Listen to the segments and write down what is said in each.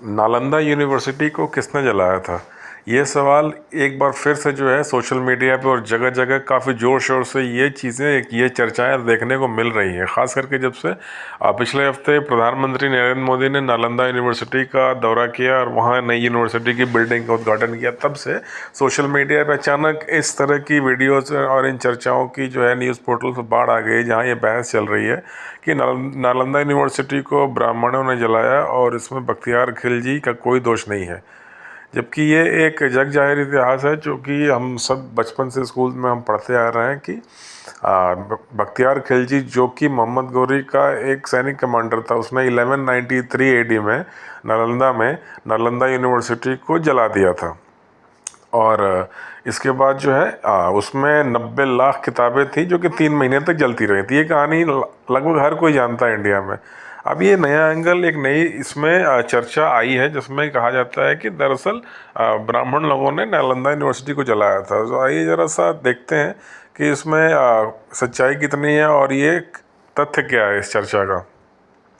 Nalanda university को किसने जलाया था? ये सवाल एक बार फिर से जो है सोशल मीडिया पे और जगह जगह काफ़ी ज़ोर शोर से ये चीज़ें, ये चर्चाएं देखने को मिल रही हैं। ख़ास करके जब से पिछले हफ्ते प्रधानमंत्री नरेंद्र मोदी ने नालंदा यूनिवर्सिटी का दौरा किया और वहाँ नई यूनिवर्सिटी की बिल्डिंग का उद्घाटन किया, तब से सोशल मीडिया पे अचानक इस तरह की वीडियोज़ और इन चर्चाओं की जो है न्यूज़ पोर्टल पर बाढ़ आ गई, जहाँ ये बहस चल रही है कि नालंदा यूनिवर्सिटी को ब्राह्मणों ने जलाया और इसमें बख्तियार खिलजी का कोई दोष नहीं है। जबकि ये एक जग जाहिर इतिहास है, जो कि हम सब बचपन से स्कूल में हम पढ़ते आ रहे हैं कि बख्तियार खिलजी, जो कि मोहम्मद गौरी का एक सैनिक कमांडर था, उसने 1193 एडी में नालंदा यूनिवर्सिटी को जला दिया था। और इसके बाद जो है उसमें 90 लाख किताबें थी जो कि 3 महीने तक जलती रही थी। ये कहानी लगभग हर कोई जानता है इंडिया में। अब ये नया एंगल, एक नई इसमें चर्चा आई है, जिसमें कहा जाता है कि दरअसल ब्राह्मण लोगों ने नालंदा यूनिवर्सिटी को जलाया था। तो आइए ज़रा सा देखते हैं कि इसमें सच्चाई कितनी है और ये तथ्य क्या है इस चर्चा का।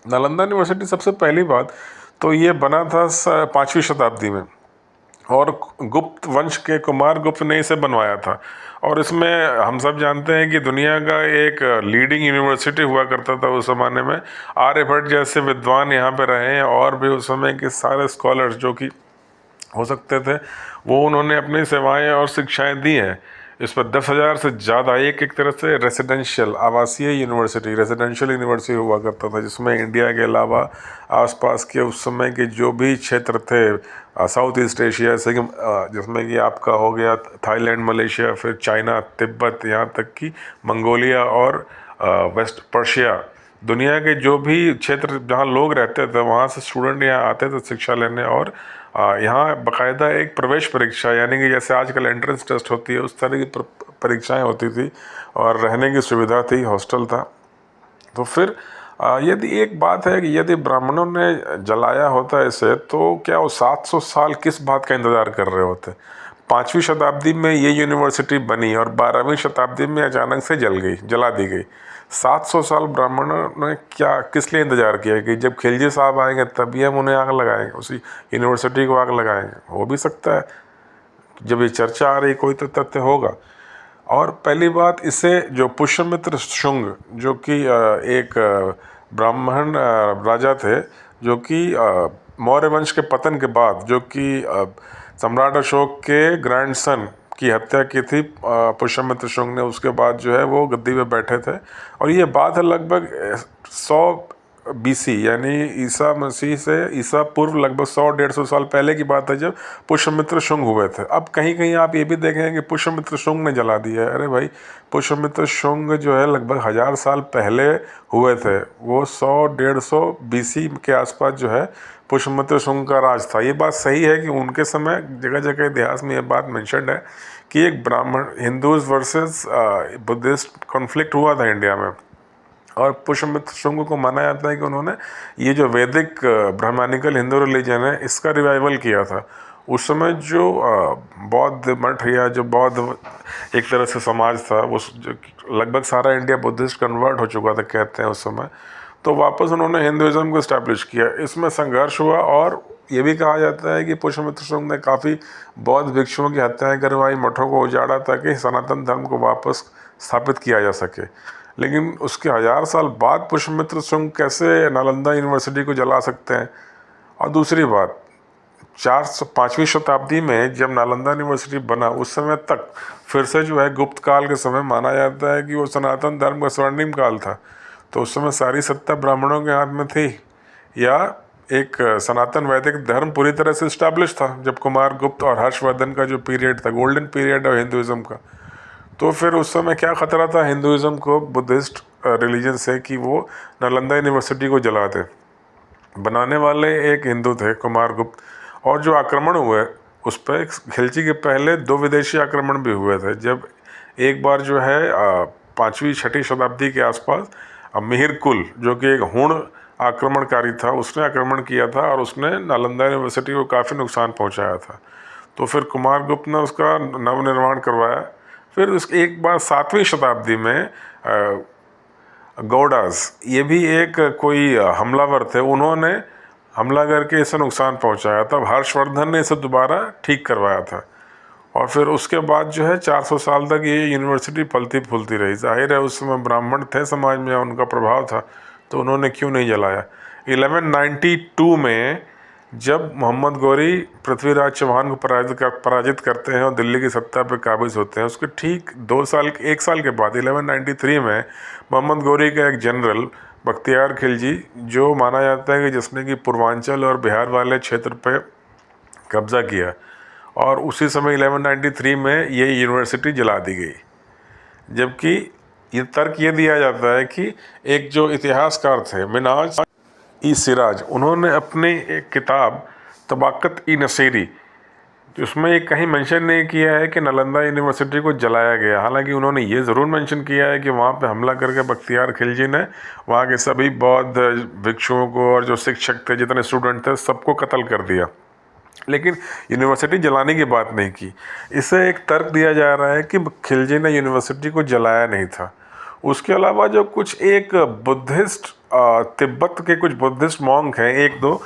नालंदा यूनिवर्सिटी, सबसे पहली बात तो ये बना था 5वीं शताब्दी में, और गुप्त वंश के कुमार गुप्त ने इसे बनवाया था। और इसमें हम सब जानते हैं कि दुनिया का एक लीडिंग यूनिवर्सिटी हुआ करता था उस ज़माने में। आर्यभट्ट जैसे विद्वान यहाँ पे रहे हैं, और भी उस समय के सारे स्कॉलर्स जो कि हो सकते थे, वो उन्होंने अपनी सेवाएं और शिक्षाएं दी हैं। इस पर 10,000 से ज़्यादा एक तरह से रेसिडेंशियल आवासीय यूनिवर्सिटी हुआ करता था, जिसमें इंडिया के अलावा आसपास के उस समय के जो भी क्षेत्र थे साउथ ईस्ट एशिया से, जिसमें कि आपका हो गया थाईलैंड, मलेशिया, फिर चाइना, तिब्बत, यहाँ तक कि मंगोलिया और वेस्ट पर्शिया, दुनिया के जो भी क्षेत्र जहाँ लोग रहते थे, वहाँ से स्टूडेंट यहाँ आते थे शिक्षा लेने। और यहाँ बाकायदा एक प्रवेश परीक्षा, यानी कि जैसे आजकल एंट्रेंस टेस्ट होती है, उस तरह की परीक्षाएं होती थी, और रहने की सुविधा थी, हॉस्टल था। तो फिर यदि एक बात है कि यदि ब्राह्मणों ने जलाया होता इसे, तो क्या वो 700 साल किस बात का इंतज़ार कर रहे होते? 5वीं शताब्दी में ये यूनिवर्सिटी बनी और 12वीं शताब्दी में अचानक से जला दी गई। 700 साल ब्राह्मणों ने क्या, किस लिए इंतज़ार किया कि जब खिलजी साहब आएंगे तभी हम उन्हें आग लगाएंगे, उसी यूनिवर्सिटी को आग लगाएंगे? हो भी सकता है, जब ये चर्चा आ रही कोई तो तथ्य होगा। और पहली बात, इसे जो पुष्यमित्र शुंग, जो कि एक ब्राह्मण राजा थे, जो कि मौर्य वंश के पतन के बाद, जो कि सम्राट अशोक के ग्रैंडसन की हत्या की थी पुष्यमित्र शुंग ने, उसके बाद जो है वो गद्दी पे बैठे थे। और ये बात है लगभग 100 BC, यानी ईसा मसीह से ईसा पूर्व लगभग 100-150 साल पहले की बात है, जब पुष्यमित्र शुंग हुए थे। अब कहीं कहीं आप ये भी देखें कि पुष्यमित्र शुंग ने जला दिया है। अरे भाई, पुष्यमित्र शुंग जो है लगभग 1000 साल पहले हुए थे। वो 100-150 BC के आसपास जो है पुष्यमित्र शुंग का राज था। ये बात सही है कि उनके समय जगह जगह इतिहास में ये बात मेंशन्ड है कि एक ब्राह्मण हिंदूज वर्सेस बुद्धिस्ट कॉन्फ्लिक्ट हुआ था इंडिया में, और पुष्यमित्र शुंग को माना जाता है कि उन्होंने ये जो वैदिक ब्राह्मणिकल हिंदू रिलीजन है, इसका रिवाइवल किया था। उस समय जो बौद्ध मठ या जो बौद्ध एक तरह से समाज था, वो लगभग सारा इंडिया बुद्धिस्ट कन्वर्ट हो चुका था कहते हैं उस समय। तो वापस उन्होंने हिंदुइज्म को इस्टेब्लिश किया। इसमें संघर्ष हुआ, और ये भी कहा जाता है कि पुष्यमित्र शुंग ने काफ़ी बौद्ध भिक्षुओं की हत्याएं करवाई, मठों को उजाड़ा, ताकि सनातन धर्म को वापस स्थापित किया जा सके। लेकिन उसके 1000 साल बाद पुष्यमित्र शुंग कैसे नालंदा यूनिवर्सिटी को जला सकते हैं? और दूसरी बात, 5वीं शताब्दी में जब नालंदा यूनिवर्सिटी बना, उस समय तक फिर से जो है गुप्त काल के समय माना जाता है कि वो सनातन धर्म का स्वर्णिम काल था। तो उस समय सारी सत्ता ब्राह्मणों के हाथ में थी, या एक सनातन वैदिक धर्म पूरी तरह से इस्टेब्लिश था, जब कुमार गुप्त और हर्षवर्धन का जो पीरियड था, गोल्डन पीरियड और हिंदुइज्म का। तो फिर उस समय क्या ख़तरा था हिंदुइज्म को बुद्धिस्ट रिलीजन से कि वो नालंदा यूनिवर्सिटी को जला दे? बनाने वाले एक हिंदू थे, कुमार गुप्त, और जो आक्रमण हुए उस पर खिलजी के पहले 2 विदेशी आक्रमण भी हुए थे। जब एक बार जो है 5वीं-6वीं शताब्दी के आसपास मिहिर कुल, जो कि एक हुण आक्रमणकारी था, उसने आक्रमण किया था और उसने नालंदा यूनिवर्सिटी को काफ़ी नुकसान पहुंचाया था। तो फिर कुमार गुप्त ने उसका नवनिर्माण करवाया। फिर एक बार 7वीं शताब्दी में गौड़ास, ये भी एक कोई हमलावर थे, उन्होंने हमला करके इसे नुकसान पहुंचाया। तब हर्षवर्धन ने इसे दोबारा ठीक करवाया था और फिर उसके बाद जो है 400 साल तक ये यूनिवर्सिटी फलती फूलती रही। जाहिर है उस समय ब्राह्मण थे समाज में, उनका प्रभाव था, तो उन्होंने क्यों नहीं जलाया। 1192 में जब मोहम्मद गौरी पृथ्वीराज चौहान को पराजित करते हैं और दिल्ली की सत्ता पर काबिज होते हैं, उसके ठीक 1 साल के बाद 1193 में मोहम्मद गौरी का एक जनरल बख्तियार खिलजी, जो माना जाता है कि जिसने कि पूर्वांचल और बिहार वाले क्षेत्र पे कब्जा किया, और उसी समय 1193 में ये यूनिवर्सिटी जला दी गई। जबकि ये तर्क ये दिया जाता है कि एक जो इतिहासकार थे मिनाज ई सिराज, उन्होंने अपनी एक किताब तबाकत ई नसीरी, उसमें ये कहीं मेंशन नहीं किया है कि नालंदा यूनिवर्सिटी को जलाया गया। हालांकि उन्होंने ये ज़रूर मेंशन किया है कि वहाँ पे हमला करके बख्तियार खिलजी ने वहाँ के सभी बौद्ध भिक्षुओं को और जो शिक्षक थे, जितने स्टूडेंट थे, सबको कत्ल कर दिया, लेकिन यूनिवर्सिटी जलाने की बात नहीं की। इसे एक तर्क दिया जा रहा है कि खिलजी ने यूनिवर्सिटी को जलाया नहीं था। उसके अलावा जो कुछ एक बुद्धिस्ट तिब्बत के कुछ बुद्धिस्ट मॉन्क हैं, एक दो,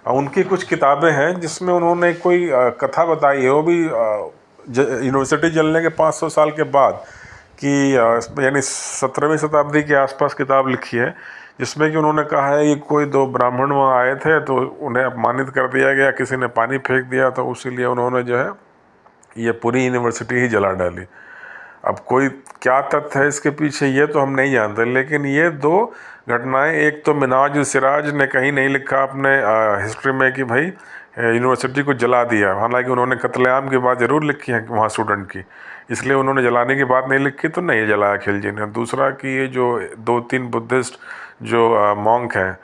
उनकी कुछ किताबें हैं जिसमें उन्होंने कोई कथा बताई है, वो भी यूनिवर्सिटी जलने के 500 साल के बाद कि यानी 17वीं शताब्दी के आसपास किताब लिखी है, जिसमें कि उन्होंने कहा है कि कोई 2 ब्राह्मण वहाँ आए थे तो उन्हें अपमानित कर दिया गया, किसी ने पानी फेंक दिया, तो उसीलिए उन्होंने जो है ये पूरी यूनिवर्सिटी ही जला डाली। अब कोई क्या तथ्य है इसके पीछे ये तो हम नहीं जानते, लेकिन ये 2 घटनाएं, एक तो मिनाज सिराज ने कहीं नहीं लिखा अपने हिस्ट्री में कि भाई यूनिवर्सिटी को जला दिया, हालांकि उन्होंने कत्लेआम की बात ज़रूर लिखी है वहाँ स्टूडेंट की, इसलिए उन्होंने जलाने की बात नहीं लिखी, तो नहीं जलाया खिलजी ने। दूसरा कि ये जो 2-3 बुद्धिस्ट जो मॉन्क हैं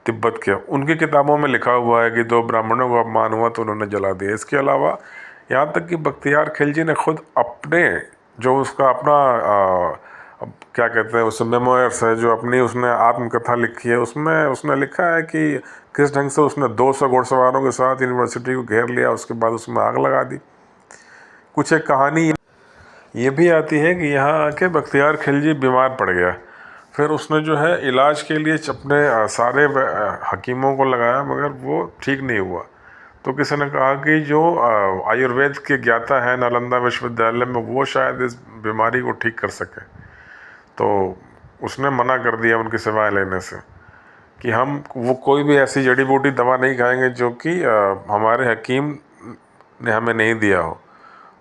तिब्बत के, उनकी किताबों में लिखा हुआ है कि 2 ब्राह्मणों को अपमान हुआ तो उन्होंने जला दिया। इसके अलावा यहाँ तक कि बख्तियार खिलजी ने खुद अपने जो उसका अपना क्या कहते हैं उस मेमोयर्स है, जो अपनी उसने आत्मकथा लिखी है, उसमें उसने लिखा है कि किस ढंग से उसने 200 घुड़सवारों के साथ यूनिवर्सिटी को घेर लिया, उसके बाद उसमें आग लगा दी। कुछ एक कहानी ये भी आती है कि यहाँ आके बख्तियार खिलजी बीमार पड़ गया, फिर उसने जो है इलाज के लिए अपने सारे हकीमों को लगाया, मगर वो ठीक नहीं हुआ। तो किसी ने कहा कि जो आयुर्वेद के ज्ञाता है नालंदा विश्वविद्यालय में, वो शायद इस बीमारी को ठीक कर सके। तो उसने मना कर दिया उनकी सेवाएं लेने से कि हम वो कोई भी ऐसी जड़ी बूटी दवा नहीं खाएंगे जो कि हमारे हकीम ने हमें नहीं दिया हो।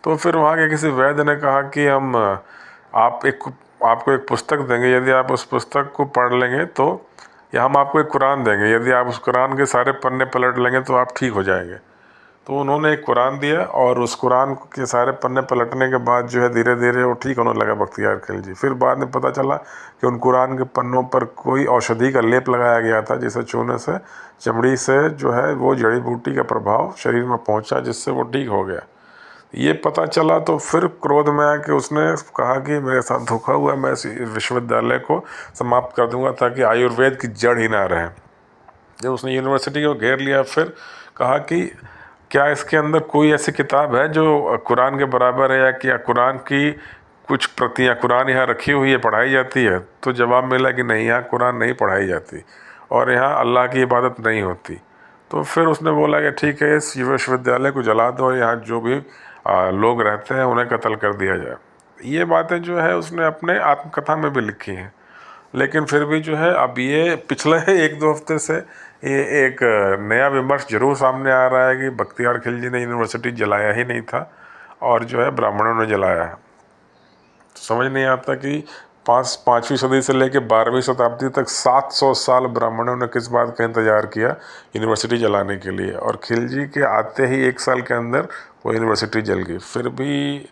तो फिर वहाँ के किसी वैद्य ने कहा कि हम आपको एक पुस्तक देंगे, यदि आप उस पुस्तक को पढ़ लेंगे तो, या हम आपको एक कुरान देंगे, यदि आप उस कुरान के सारे पन्ने पलट लेंगे तो आप ठीक हो जाएंगे। तो उन्होंने एक कुरान दिया और उस कुरान के सारे पन्ने पलटने के बाद जो है धीरे धीरे वो ठीक होने लगा बख्तियार खिलजी। फिर बाद में पता चला कि उन कुरान के पन्नों पर कोई औषधि का लेप लगाया गया था, जिसे छूने से चमड़ी से जो है वो जड़ी बूटी का प्रभाव शरीर में पहुंचा, जिससे वो ठीक हो गया। ये पता चला तो फिर क्रोध में आके उसने कहा कि मेरे साथ धोखा हुआ, मैं इस विश्वविद्यालय को समाप्त कर दूंगा ताकि आयुर्वेद की जड़ ही ना रहे। जब उसने यूनिवर्सिटी को घेर लिया, फिर कहा कि क्या इसके अंदर कोई ऐसी किताब है जो कुरान के बराबर है, या क्या कुरान की कुछ प्रतियाँ कुरान यहाँ रखी हुई है, पढ़ाई जाती है। तो जवाब मिला कि नहीं, यहाँ कुरान नहीं पढ़ाई जाती और यहाँ अल्लाह की इबादत नहीं होती। तो फिर उसने बोला कि ठीक है, इस विश्वविद्यालय को जला दो और यहाँ जो भी लोग रहते हैं उन्हें कत्ल कर दिया जाए। ये बातें जो है उसने अपने आत्मकथा में भी लिखी हैं। लेकिन फिर भी जो है अब ये पिछले 1-2 हफ्ते से ये एक नया विमर्श जरूर सामने आ रहा है कि बख्तियार खिलजी ने यूनिवर्सिटी जलाया ही नहीं था और जो है ब्राह्मणों ने जलाया है। तो समझ नहीं आता कि 5वीं सदी से लेकर 12वीं शताब्दी तक 700 साल ब्राह्मणों ने किस बात का इंतज़ार किया यूनिवर्सिटी जलाने के लिए, और खिलजी के आते ही 1 साल के अंदर वो यूनिवर्सिटी जल गई। फिर भी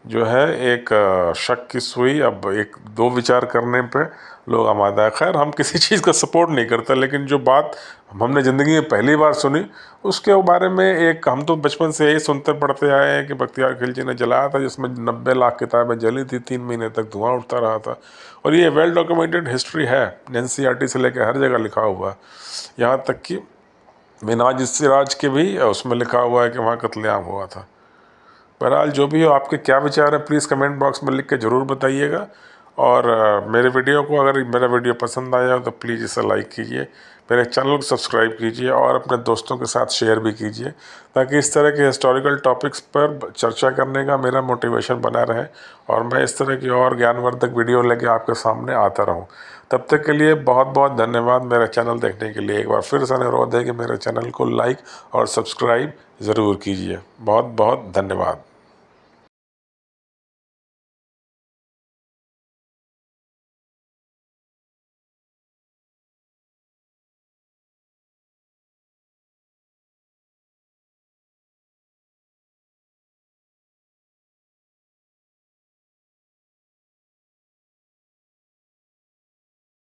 जो है एक शक की सुई अब 1-2 विचार करने पे लोग आमादा है। खैर, हम किसी चीज़ का सपोर्ट नहीं करते, लेकिन जो बात हमने ज़िंदगी में पहली बार सुनी उसके बारे में हम तो बचपन से यही सुनते पढ़ते आए हैं कि बख्तियार खिलजी ने जलाया था, जिसमें 90 लाख किताबें जली थी, 3 महीने तक धुआं उठता रहा था। और ये वेल डॉक्यूमेंटेड हिस्ट्री है, NCERT से लेकर हर जगह लिखा हुआ, यहाँ तक कि मिनाज सिराज के भी उसमें लिखा हुआ है कि वहाँ कत्लेआम हुआ था। बहरहाल जो भी हो, आपके क्या विचार है प्लीज़ कमेंट बॉक्स में लिख के ज़रूर बताइएगा। और मेरे वीडियो को, अगर मेरा वीडियो पसंद आया हो तो प्लीज़ इसे लाइक कीजिए, मेरे चैनल को सब्सक्राइब कीजिए और अपने दोस्तों के साथ शेयर भी कीजिए, ताकि इस तरह के हिस्टोरिकल टॉपिक्स पर चर्चा करने का मेरा मोटिवेशन बना रहे और मैं इस तरह की और ज्ञानवर्धक वीडियो लेके आपके सामने आता रहूं। तब तक के लिए बहुत बहुत धन्यवाद मेरा चैनल देखने के लिए। एक बार फिर से अनुरोध है कि मेरे चैनल को लाइक और सब्सक्राइब ज़रूर कीजिए। बहुत बहुत धन्यवाद।